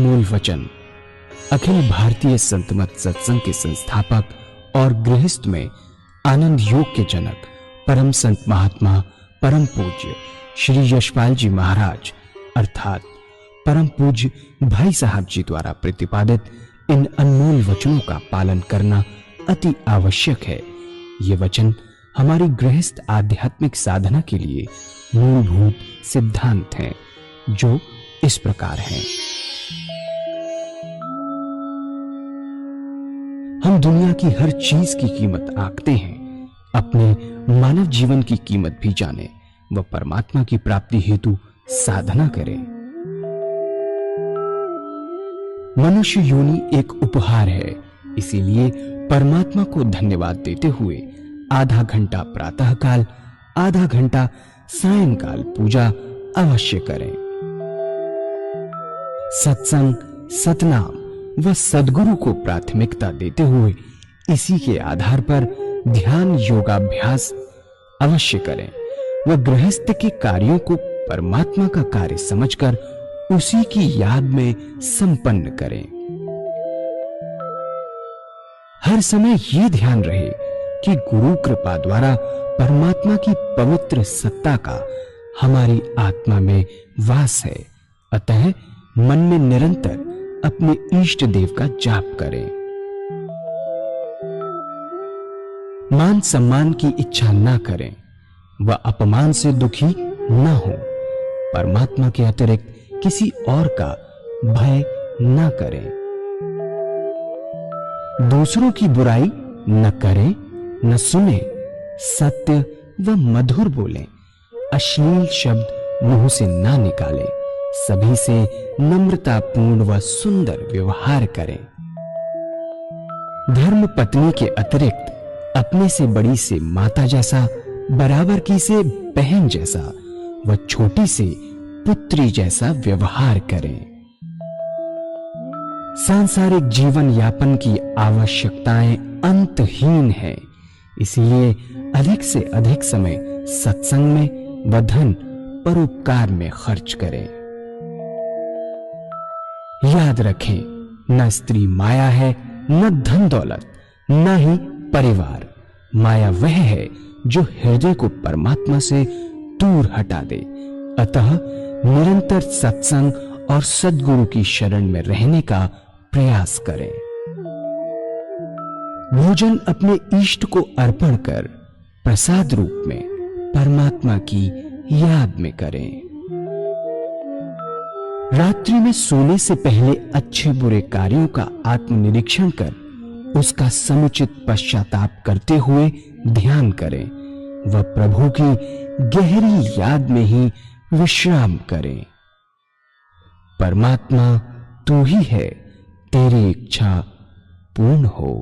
अनमोल वचन अखिल भारतीय संत मत सत्संग के संस्थापक और गृहस्थ में आनंद योग के जनक परम संत महात्मा परम पूज्य श्री यशपाल जी महाराज अर्थात परम पूज्य भाई साहब जी द्वारा प्रतिपादित इन अनमोल वचनों का पालन करना अति आवश्यक है। ये वचन हमारी गृहस्थ आध्यात्मिक साधना के लिए मूलभूत सिद्धांत हैं, जो इस प्रकार हैं। हम दुनिया की हर चीज की कीमत आंकते हैं, अपने मानव जीवन की कीमत भी जाने व परमात्मा की प्राप्ति हेतु साधना करें। मनुष्य योनि एक उपहार है, इसीलिए परमात्मा को धन्यवाद देते हुए आधा घंटा प्रातःकाल, आधा घंटा सायंकाल पूजा अवश्य करें। सत्संग, सतनाम व सद्गुरु को प्राथमिकता देते हुए इसी के आधार पर ध्यान योगाभ्यास अवश्य करें व गृहस्थ के कार्यों को परमात्मा का कार्य समझकर उसी की याद में संपन्न करें। हर समय ये ध्यान रहे कि गुरु कृपा द्वारा परमात्मा की पवित्र सत्ता का हमारी आत्मा में वास है, अतः मन में निरंतर अपने इष्ट देव का जाप करें। मान सम्मान की इच्छा ना करें व अपमान से दुखी ना हो। परमात्मा के अतिरिक्त किसी और का भय ना करें। दूसरों की बुराई न करें, न सुने, सत्य व मधुर बोलें, अश्लील शब्द मुंह से ना निकालें, सभी से नम्रतापूर्ण व सुंदर व्यवहार करें। धर्म पत्नी के अतिरिक्त अपने से बड़ी से माता जैसा, बराबर की से बहन जैसा व छोटी से पुत्री जैसा व्यवहार करें। सांसारिक जीवन यापन की आवश्यकताएं अंतहीन है, इसलिए अधिक से अधिक समय सत्संग में व धन परोपकार में खर्च करें। याद रखें, न स्त्री माया है, न धन दौलत, न ही परिवार। माया वह है जो हृदय को परमात्मा से दूर हटा दे। अतः निरंतर सत्संग और सद्गुरु की शरण में रहने का प्रयास करें। भोजन अपने इष्ट को अर्पण कर प्रसाद रूप में परमात्मा की याद में करें। रात्रि में सोने से पहले अच्छे बुरे कार्यों का आत्मनिरीक्षण कर उसका समुचित पश्चाताप करते हुए ध्यान करें व प्रभु की गहरी याद में ही विश्राम करें। परमात्मा तू ही है, तेरी इच्छा पूर्ण हो।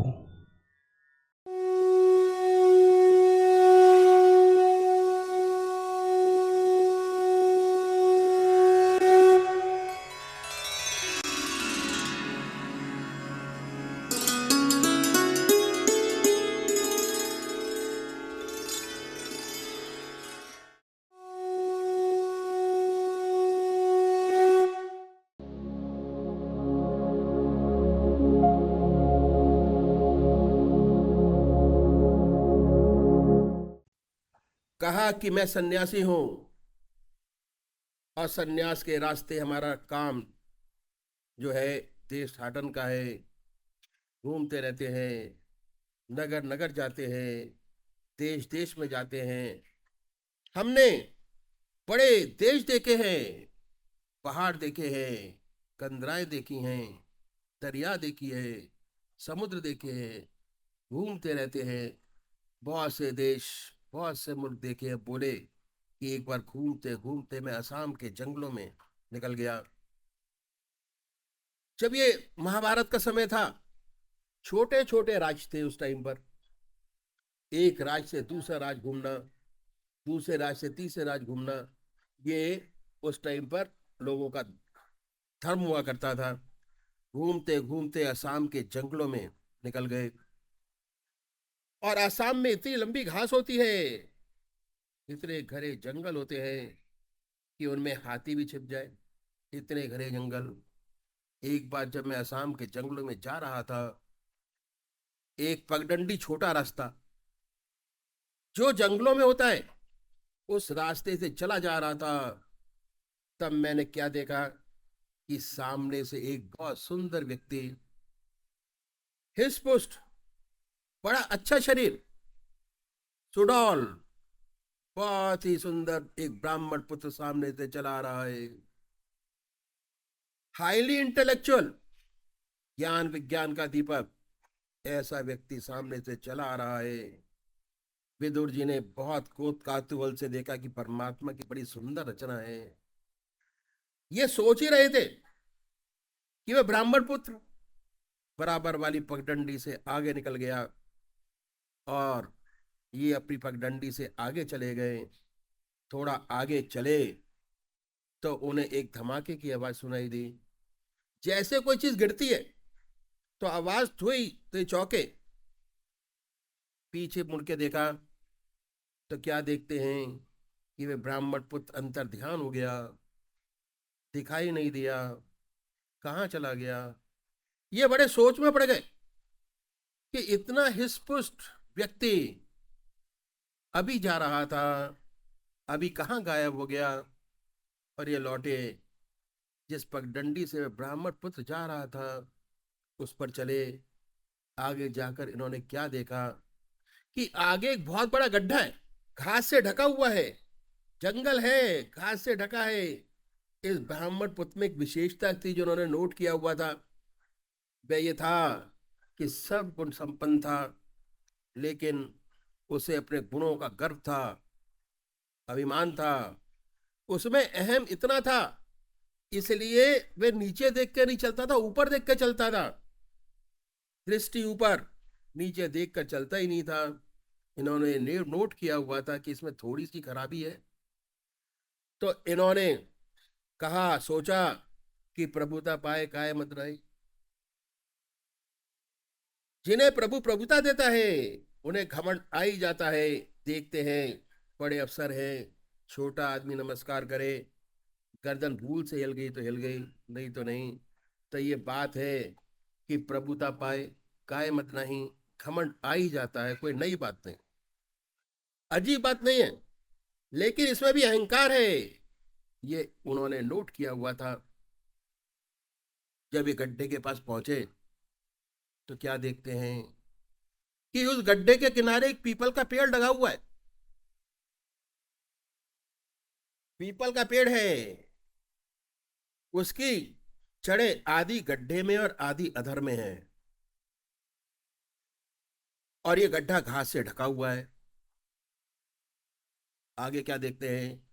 कहा कि मैं सन्यासी हूं और सन्यास के रास्ते हमारा काम जो है देशाटन का है। घूमते रहते हैं, नगर नगर जाते हैं, देश देश में जाते हैं। हमने बड़े देश देखे हैं, पहाड़ देखे हैं, कंदराएं देखी हैं, दरिया देखी है, समुद्र देखे हैं, घूमते रहते हैं। बहुत से देश, बहुत से मुल्क देखे हैं। बोले कि एक बार घूमते घूमते मैं असम के जंगलों में निकल गया। जब ये महाभारत का समय था, छोटे छोटे राज्य थे उस टाइम पर। एक राज्य से दूसरा राज्य घूमना, दूसरे राज्य से तीसरे राज्य घूमना, ये उस टाइम पर लोगों का धर्म हुआ करता था। घूमते घूमते असम के जंगलों में निकल गए और असम में इतनी लंबी घास होती है, इतने घने जंगल होते हैं कि उनमें हाथी भी छिप जाए, इतने घने जंगल। एक बार जब मैं असम के जंगलों में जा रहा था, एक पगडंडी छोटा रास्ता जो जंगलों में होता है, उस रास्ते से चला जा रहा था। तब मैंने क्या देखा कि सामने से एक बहुत सुंदर व्यक्ति, हिस्ट पुस्ट, बड़ा अच्छा शरीर, सुडौल, बहुत ही सुंदर एक ब्राह्मण पुत्र सामने से चला आ रहा है। हाईली इंटेलेक्चुअल, ज्ञान विज्ञान का दीपक, ऐसा व्यक्ति सामने से चला आ रहा है। विदुर जी ने बहुत कौतूहल से देखा कि परमात्मा की बड़ी सुंदर रचना है। ये सोच ही रहे थे कि वह ब्राह्मण पुत्र बराबर वाली पगडंडी से आगे निकल गया, और ये अपनी पगडंडी से आगे चले गए। थोड़ा आगे चले तो उन्हें एक धमाके की आवाज सुनाई दी। जैसे कोई चीज गिरती है तो आवाज हुई तो ये चौंके। पीछे मुड़ के देखा तो क्या देखते हैं कि वे ब्राह्मण पुत्र अंतर ध्यान हो गया, दिखाई नहीं दिया, कहाँ चला गया। ये बड़े सोच में पड़ गए कि इतना हिस्पुस्ट व्यक्ति अभी जा रहा था, अभी कहाँ गायब हो गया। और ये लौटे, जिस पगडंडी से ब्राह्मण पुत्र जा रहा था उस पर चले। आगे जाकर इन्होंने क्या देखा कि आगे एक बहुत बड़ा गड्ढा है, घास से ढका हुआ है, जंगल है, घास से ढका है। इस ब्राह्मण पुत्र में एक विशेषता थी जो उन्होंने नोट किया हुआ था, वह ये था कि सब गुण संपन्न था, लेकिन उसे अपने गुणों का गर्व था, अभिमान था, उसमें अहम इतना था, इसलिए वे नीचे देख के नहीं चलता था, ऊपर देख के चलता था। दृष्टि ऊपर, नीचे देख कर चलता ही नहीं था। इन्होंने नोट किया हुआ था कि इसमें थोड़ी सी खराबी है। तो इन्होंने कहा, सोचा कि प्रभुता पाए काहे मत रहे। जिन्हें प्रभु प्रभुता देता है उन्हें घमंड आ ही जाता है। देखते हैं बड़े अफसर हैं, छोटा आदमी नमस्कार करे, गर्दन भूल से हिल गई तो हिल गई, नहीं तो नहीं। तो ये बात है कि प्रभुता पाए काहे मत नहीं, घमंड आ ही जाता है, कोई नई बात नहीं, अजीब बात नहीं है, लेकिन इसमें भी अहंकार है। ये उन्होंने नोट किया हुआ था। जब ये गड्ढे के पास पहुंचे तो क्या देखते हैं कि उस गड्ढे के किनारे एक पीपल का पेड़ लगा हुआ है। पीपल का पेड़ है, उसकी जड़ें आधी गड्ढे में और आधी अधर में है, और ये गड्ढा घास से ढका हुआ है। आगे क्या देखते हैं,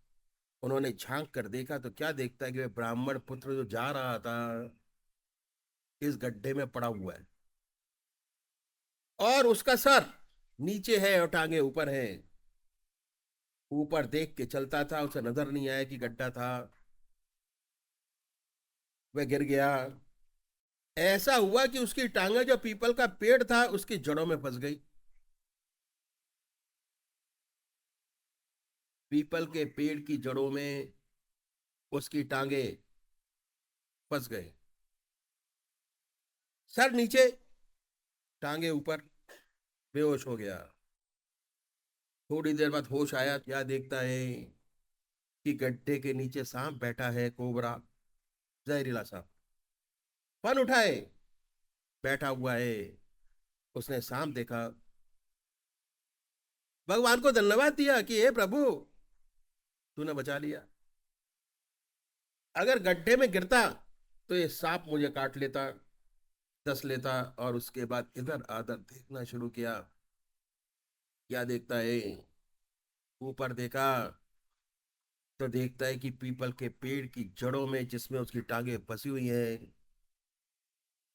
उन्होंने झांक कर देखा तो क्या देखता है कि वह ब्राह्मण पुत्र जो जा रहा था इस गड्ढे में पड़ा हुआ है, और उसका सर नीचे है और टांगे ऊपर है। ऊपर देख के चलता था, उसे नजर नहीं आया कि गड्ढा था, वह गिर गया। ऐसा हुआ कि उसकी टांगे जो पीपल का पेड़ था उसकी जड़ों में फंस गई। पीपल के पेड़ की जड़ों में उसकी टांगे फंस गए। सर नीचे, टांगे ऊपर, बेहोश हो गया। थोड़ी देर बाद होश आया, क्या देखता है कि गड्ढे के नीचे सांप बैठा है, कोबरा, जहरीला सांप। फन उठाए, बैठा हुआ है। उसने सांप देखा, भगवान को धन्यवाद दिया कि हे प्रभु, तूने बचा लिया। अगर गड्ढे में गिरता तो ये सांप मुझे काट लेता, डस लेता। और उसके बाद इधर आधर देखना शुरू किया। क्या देखता है, ऊपर देखा तो देखता है कि पीपल के पेड़ की जड़ों में, जिसमें उसकी टांगे फंसी हुई हैं,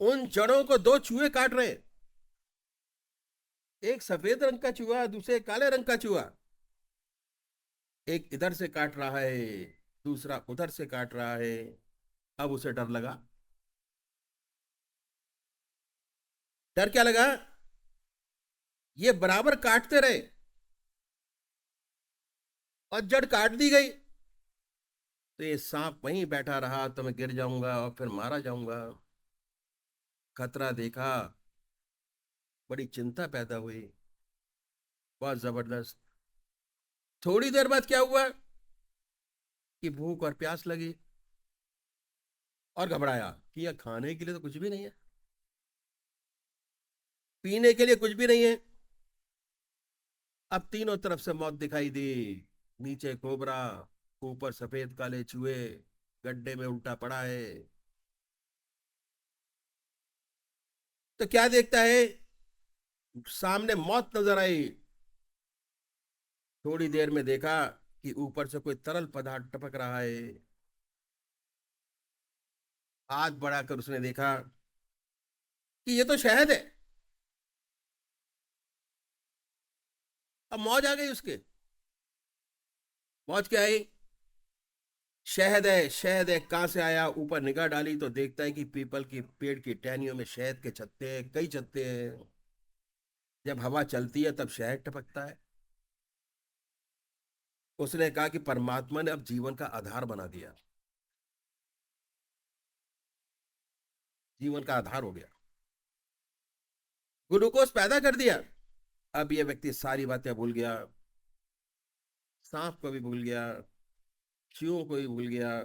उन जड़ों को दो चूहे काट रहे। एक सफेद रंग का चूहा, दूसरे काले रंग का चूहा। एक इधर से काट रहा है, दूसरा उधर से काट रहा है। अब उसे डर लगा। डर क्या लगा, ये बराबर काटते रहे और जड़ काट दी गई तो ये सांप वहीं बैठा रहा तो मैं गिर जाऊंगा और फिर मारा जाऊंगा। खतरा देखा, बड़ी चिंता पैदा हुई, बहुत जबरदस्त। थोड़ी देर बाद क्या हुआ कि भूख और प्यास लगी और घबराया कि यह खाने के लिए तो कुछ भी नहीं है, पीने के लिए कुछ भी नहीं है। अब तीनों तरफ से मौत दिखाई दी। नीचे कोबरा, ऊपर सफेद काले चूहे, गड्ढे में उल्टा पड़ा है। तो क्या देखता है, सामने मौत नजर आई। थोड़ी देर में देखा कि ऊपर से कोई तरल पदार्थ टपक रहा है। हाथ बढ़ाकर उसने देखा कि ये तो शहद है। अब मौज आ गई उसके। मौज क्या आई, शहद है, शहद है। कहां से आया, ऊपर निगाह डाली तो देखता है कि पीपल की पेड़ की टहनियों में शहद के छत्ते हैं, कई छत्ते हैं। जब हवा चलती है तब शहद टपकता है। उसने कहा कि परमात्मा ने अब जीवन का आधार बना दिया, जीवन का आधार हो गया, ग्लूकोज पैदा कर दिया। अब यह व्यक्ति सारी बातें भूल गया, सांप को भी भूल गया, चूहों को भी भूल गया।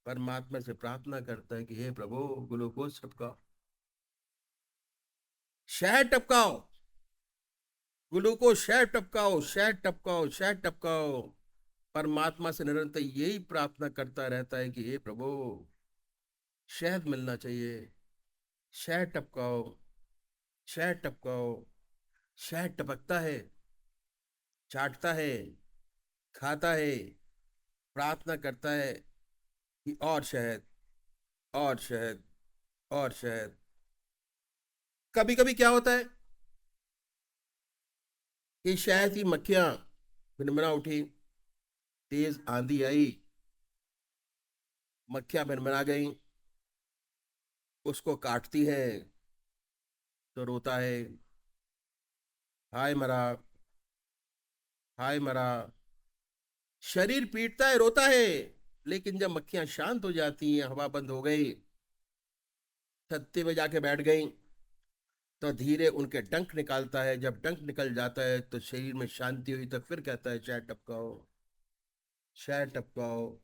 परमात्मा से प्रार्थना करता है कि हे प्रभु, ग्लूकोज टपकाओ, शहद टपकाओ, ग्लूकोज शहद टपकाओ, शहद टपकाओ, शहद टपकाओ। परमात्मा से निरंतर यही प्रार्थना करता रहता है कि हे प्रभु, शहद मिलना चाहिए, शहद टपकाओ, शहद टपकाओ। शहद टपकता है, चाटता है, खाता है, प्रार्थना करता है कि और शहद, और शहद, और शहद। कभी कभी क्या होता है कि शहद की मक्खियां भिनभिना उठी, तेज आंधी आई, मक्खियां भिनभिना गई, उसको काटती है तो रोता है, हाय मरा, हाय मरा। शरीर पीटता है, रोता है। लेकिन जब मक्खियां शांत हो जाती हैं, हवा बंद हो गई, छत्ते पे जाके बैठ गई, तो धीरे उनके डंक निकालता है। जब डंक निकल जाता है तो शरीर में शांति हुई, तो फिर कहता है शहद टपकाओ, शहद टपकाओ,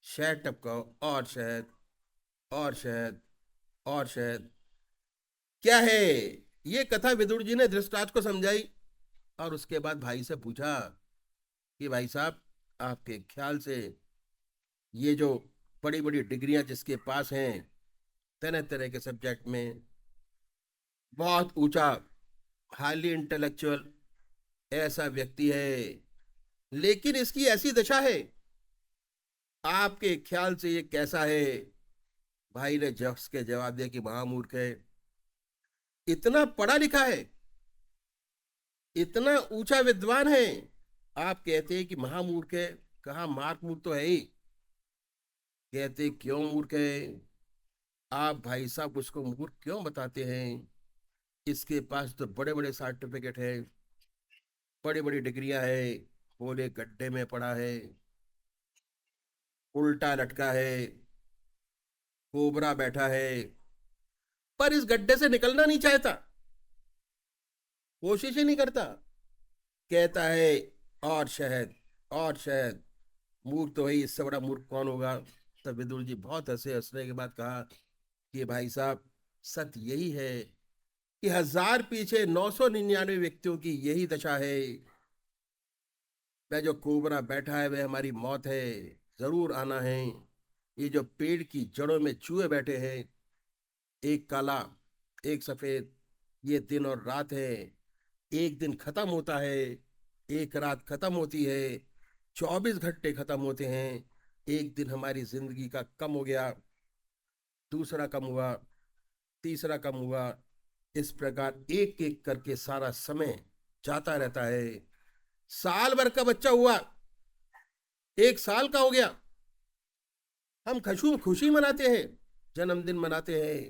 शहद टपकाओ, और शहद, और शहद, और शहद। क्या है ये कथा, विदुर जी ने धृतराष्ट्र को समझाई। और उसके बाद भाई से पूछा कि भाई साहब, आपके ख्याल से ये जो बड़ी बड़ी डिग्रियां जिसके पास हैं, तरह तरह के सब्जेक्ट में, बहुत ऊंचा, हाईली इंटेलेक्चुअल ऐसा व्यक्ति है, लेकिन इसकी ऐसी दशा है, आपके ख्याल से ये कैसा है? भाई ने जफ्स के जवाब दिया कि महामूर्ख है, इतना पढ़ा लिखा है, इतना ऊंचा विद्वान है, आप कहते हैं कि महामूर्ख है। कहा मार्क मूर्ख तो है ही। कहते क्यों मूर्ख है? आप भाई साहब उसको मूर्ख क्यों बताते हैं? इसके पास तो बड़े बड़े सर्टिफिकेट है, बड़ी बड़ी डिग्रियां है। बोले गड्ढे में पड़ा है, उल्टा लटका है, कोबरा बैठा है, पर इस गड्ढे से निकलना नहीं चाहता, कोशिश ही नहीं करता। कहता है और शहद, और शहद। मूर्ख तो वही, इससे बड़ा मूर्ख कौन होगा? तब विदुर जी बहुत हंसे। हंसने के बाद कहा कि भाई साहब, सत्य यही है कि 1000 पीछे 999 व्यक्तियों की यही दशा है। वह जो कोबरा बैठा है वह हमारी मौत है, जरूर आना है। ये जो पेड़ की जड़ों में चूहे बैठे हैं, एक काला, एक सफेद, ये दिन और रात है। एक दिन खत्म होता है, एक रात खत्म होती है, 24 घंटे खत्म होते हैं। एक दिन हमारी जिंदगी का कम हो गया, दूसरा कम हुआ, तीसरा कम हुआ। इस प्रकार एक एक करके सारा समय जाता रहता है। साल भर का बच्चा हुआ, 1 साल का हो गया, हम खुशी खुशी मनाते हैं, जन्मदिन मनाते हैं।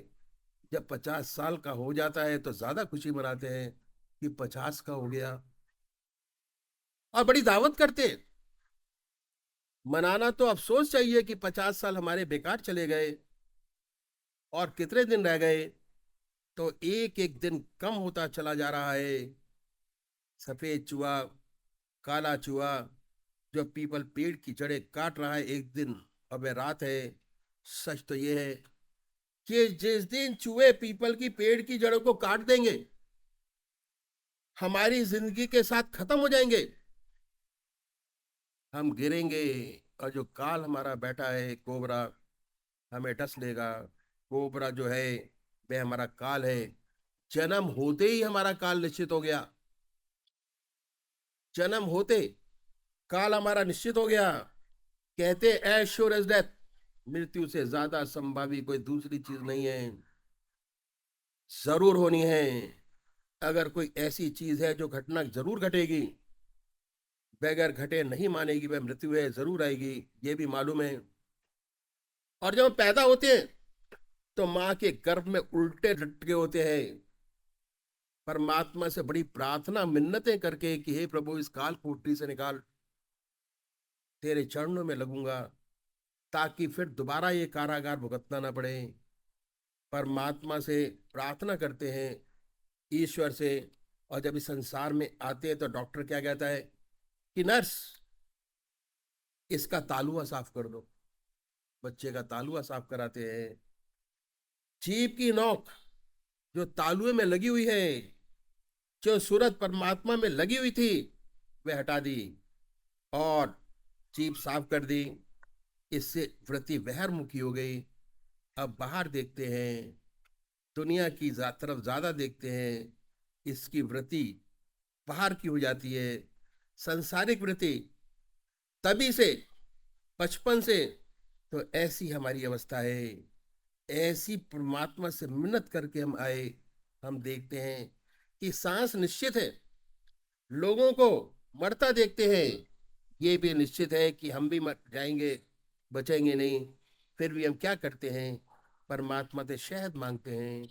जब 50 साल का हो जाता है तो ज्यादा खुशी मनाते हैं कि 50 का हो गया, और बड़ी दावत करते हैं। मनाना तो अफसोस चाहिए कि 50 साल हमारे बेकार चले गए और कितने दिन रह गए, तो एक एक दिन कम होता चला जा रहा है। सफेद चूहा, काला चूहा जो पीपल पेड़ की जड़ें काट रहा है एक दिन, अब वह रात है। सच तो यह है कि जिस दिन चूहे पीपल की पेड़ की जड़ों को काट देंगे, हमारी जिंदगी के साथ खत्म हो जाएंगे, हम गिरेंगे। और जो काल हमारा बैठा है कोबरा, हमें डस लेगा। कोबरा जो है वह हमारा काल है। जन्म होते ही हमारा काल निश्चित हो गया। जन्म होते काल हमारा निश्चित हो गया। कहते एज श्योर एज डेथ, मृत्यु से ज्यादा संभावी कोई दूसरी चीज नहीं है, जरूर होनी है। अगर कोई ऐसी चीज है जो घटना जरूर घटेगी, बगैर घटे नहीं मानेगी, वह मृत्यु है, जरूर आएगी, ये भी मालूम है। और जब हम पैदा होते हैं तो माँ के गर्भ में उल्टे लटके होते हैं, परमात्मा से बड़ी प्रार्थना मिन्नतें करके कि हे प्रभु इस काल कोठरी से निकाल, तेरे चरणों में लगूंगा ताकि फिर दोबारा ये कारागार भुगतना ना पड़े। परमात्मा से प्रार्थना करते हैं, ईश्वर से। और जब इस संसार में आते हैं तो डॉक्टर क्या कहता है कि नर्स इसका तालुआ साफ कर दो। बच्चे का तालुआ साफ कराते हैं। जीभ की नोक जो तालुए में लगी हुई है, जो सूरत परमात्मा में लगी हुई थी, वह हटा दी और जीभ साफ कर दी। इससे वृत्ति बहिर्मुखी हो गई। अब बाहर देखते हैं, दुनिया की तरफ ज्यादा देखते हैं, इसकी वृत्ति बाहर की हो जाती है, संसारिक वृत्ति। तभी से, बचपन से तो ऐसी हमारी अवस्था है। ऐसी परमात्मा से मिन्नत करके हम आए। हम देखते हैं कि सांस निश्चित है, लोगों को मरता देखते हैं, ये भी निश्चित है कि हम भी मर जाएंगे, बचेंगे नहीं। फिर भी हम क्या करते हैं, परमात्मा से शहद मांगते हैं।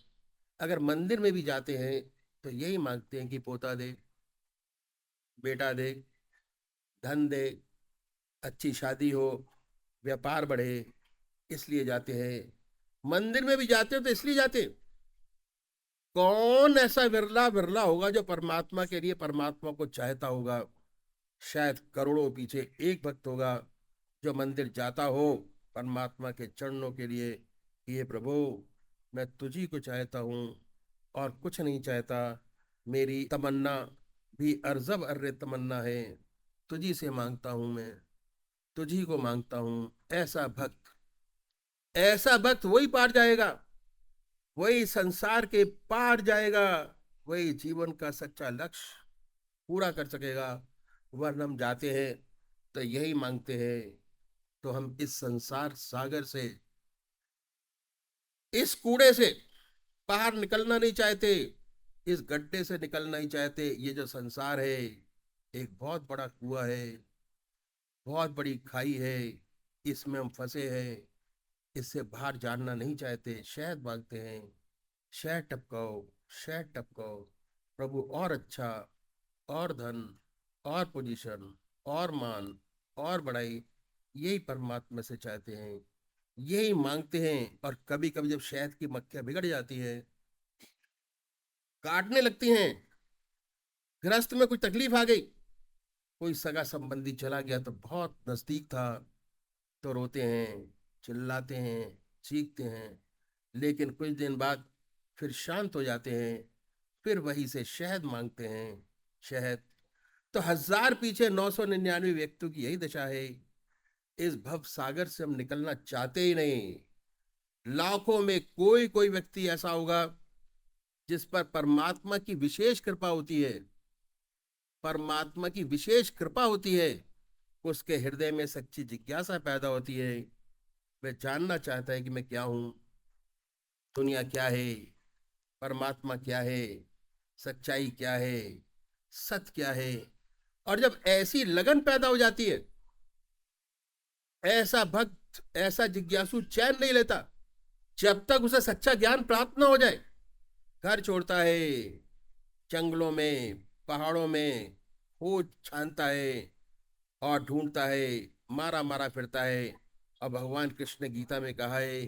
अगर मंदिर में भी जाते हैं तो यही मांगते हैं कि पोता दे, बेटा दे, धन दे, अच्छी शादी हो, व्यापार बढ़े, इसलिए जाते हैं। मंदिर में भी जाते हो तो इसलिए जाते हैं। कौन ऐसा विरला विरला होगा जो परमात्मा के लिए परमात्मा को चाहता होगा। शायद करोड़ों पीछे एक भक्त होगा जो मंदिर जाता हो परमात्मा के चरणों के लिए कि हे प्रभु मैं तुझी को चाहता हूँ और कुछ नहीं चाहता। मेरी तमन्ना भी अरजब अर्रे तमन्ना है, तुझी से मांगता हूँ मैं, तुझी को मांगता हूँ। ऐसा भक्त वही पार जाएगा, वही संसार के पार जाएगा, वही जीवन का सच्चा लक्ष्य पूरा कर सकेगा। वरन हम जाते हैं तो यही मांगते हैं, तो हम इस संसार सागर से, इस कूड़े से बाहर निकलना नहीं चाहते, इस गड्ढे से निकलना नहीं चाहते। ये जो संसार है एक बहुत बड़ा कुआं है, बहुत बड़ी खाई है, इसमें हम फंसे हैं, इससे बाहर जानना नहीं चाहते। शहद मांगते हैं, शहद टपकाओ, शहद टपकाओ। प्रभु और अच्छा, और धन, और पोजीशन, और मान, और बड़ाई, यही परमात्मा से चाहते हैं, यही मांगते हैं। और कभी कभी जब शहद की मक्खियां बिगड़ जाती है, काटने लगती हैं, गृहस्थ में कुछ तकलीफ आ गई, कोई सगा संबंधी चला गया तो बहुत नजदीक था, तो रोते हैं, चिल्लाते हैं, चीखते हैं। लेकिन कुछ दिन बाद फिर शांत हो जाते हैं, फिर वही से शहद मांगते हैं। शहद तो हजार पीछे 999 व्यक्तियों की यही दशा है। इस भव सागर से हम निकलना चाहते ही नहीं। लाखों में कोई कोई व्यक्ति ऐसा होगा जिस पर परमात्मा की विशेष कृपा होती है, परमात्मा की विशेष कृपा होती है। उसके हृदय में सच्ची जिज्ञासा पैदा होती है, वह जानना चाहता है कि मैं क्या हूं, दुनिया क्या है, परमात्मा क्या है, सच्चाई क्या है, सत्य क्या है। और जब ऐसी लगन पैदा हो जाती है, ऐसा भक्त, ऐसा जिज्ञासु चैन नहीं लेता जब तक उसे सच्चा ज्ञान प्राप्त न हो जाए। घर छोड़ता है, जंगलों में, पहाड़ों में खोज छानता है और ढूंढता है मारा मारा फिरता है। और भगवान कृष्ण ने गीता में कहा है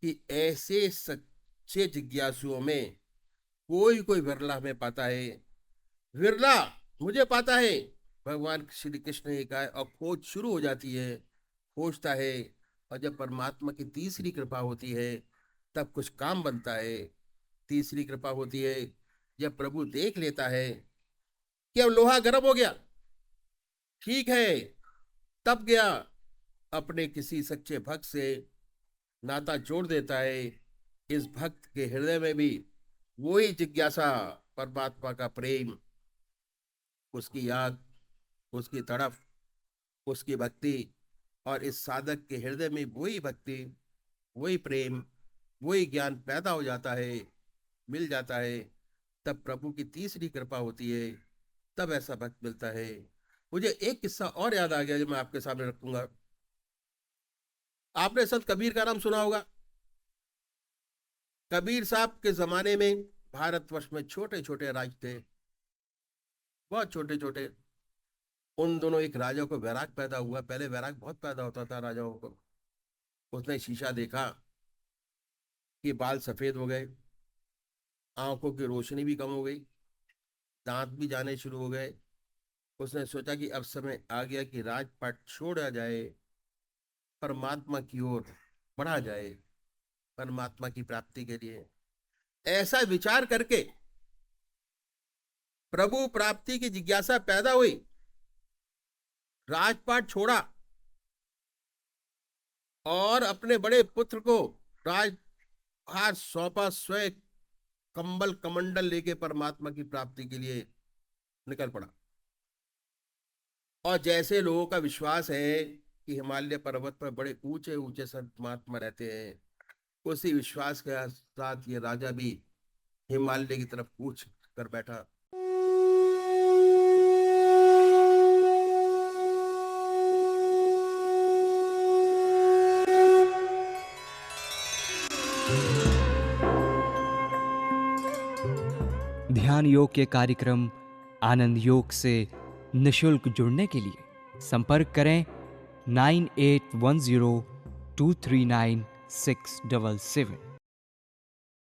कि ऐसे सच्चे जिज्ञासुओं में कोई कोई विरला हमें पाता है, विरला मुझे पाता है। भगवान श्री कृष्ण ने कहा है, और खोज शुरू हो जाती है, खोजता है। और जब परमात्मा की तीसरी कृपा होती है तब कुछ काम बनता है। तीसरी कृपा होती है जब प्रभु देख लेता है कि अब लोहा गर्म हो गया, ठीक है, तब गया अपने किसी सच्चे भक्त से नाता जोड़ देता है। इस भक्त के हृदय में भी वही जिज्ञासा, परमात्मा का प्रेम, उसकी याद, उसकी तड़फ, उसकी भक्ति, और इस साधक के हृदय में वही भक्ति, वही प्रेम, वही ज्ञान पैदा हो जाता है, मिल जाता है। तब प्रभु की तीसरी कृपा होती है, तब ऐसा भक्त मिलता है। मुझे एक किस्सा और याद आ गया जो मैं आपके सामने रखूंगा। आपने संत कबीर का नाम सुना होगा। कबीर साहब के जमाने में भारतवर्ष में छोटे छोटे राज थे, बहुत छोटे छोटे। उन दोनों एक राजा को वैराग पैदा हुआ। पहले वैराग बहुत पैदा होता था राजाओं को। उसने शीशा देखा कि बाल सफेद हो गए, आंखों की रोशनी भी कम हो गई, दांत भी जाने शुरू हो गए। उसने सोचा कि अब समय आ गया कि राजपाट छोड़ा जाए, परमात्मा की ओर बढ़ा जाए, परमात्मा की प्राप्ति के लिए। ऐसा विचार करके प्रभु प्राप्ति की जिज्ञासा पैदा हुई, राजपाट छोड़ा और अपने बड़े पुत्र को राजभार सौंपा। स्वयं कंबल कमंडल लेके परमात्मा की प्राप्ति के लिए निकल पड़ा। और जैसे लोगों का विश्वास है कि हिमालय पर्वत पर बड़े ऊंचे ऊंचे संत महात्मा रहते हैं, उसी विश्वास के साथ ये राजा भी हिमालय की तरफ कूच कर बैठा। ध्यान योग के कार्यक्रम आनंद योग से निशुल्क जुड़ने के लिए संपर्क करें 9810239677।